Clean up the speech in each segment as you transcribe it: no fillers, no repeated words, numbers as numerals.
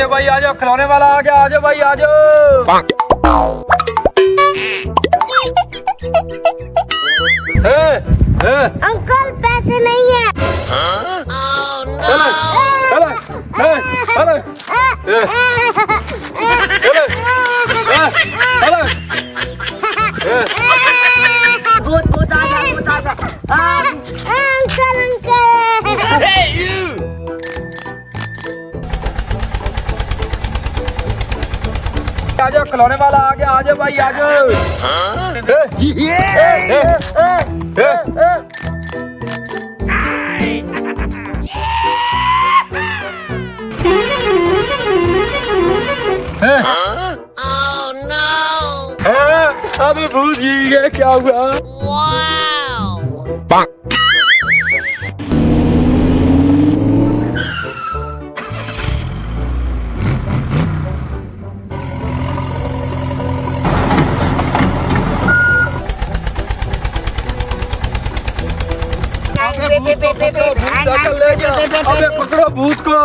भाई आ जाओ, खिलौने वाला आ गया। आ जाओ भाई, आ जाओ। अंकल पैसे नहीं है। भूत भूत आ गया, भूत आ गया। अंकल अंकल आ जाओ, खिलौने वाला आ गया। आ जाओ भाई, आ जाओ। अभी भूत गिर गया, क्या हुआ? अबे भूत को पकड़ो, भूत साइकिल ले गया। अबे पकड़ो भूत को।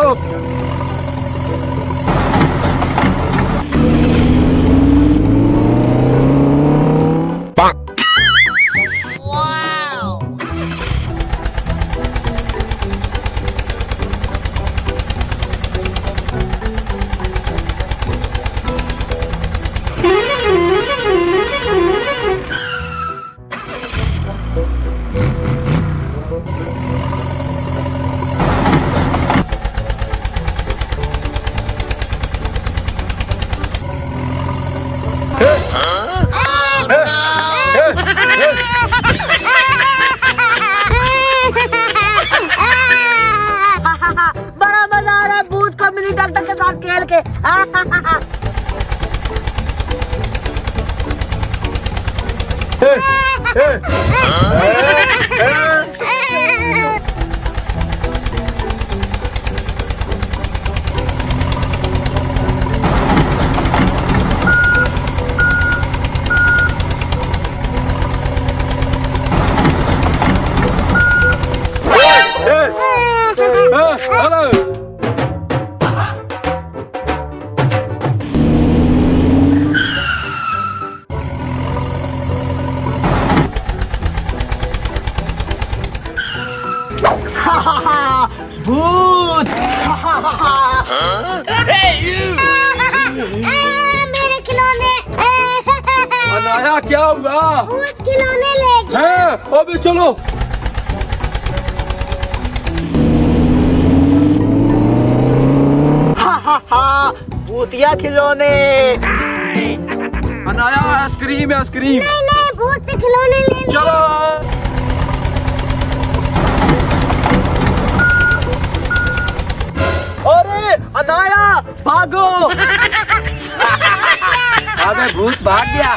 बड़ा मजा आ रहा है भूत को मिनी डॉक्टर के साथ खेल के। भूत मेरे खिलौने। अनाया, क्या हुआ? भूत खिलौने ले गए। हैं? अबे चलो। भूतिया खिलौने। अनाया, आइसक्रीम है, आइसक्रीम। नहीं नहीं, भूत से खिलौने ले लिए। चलो। अरे अनाया भागो। अबे भूत भाग गया।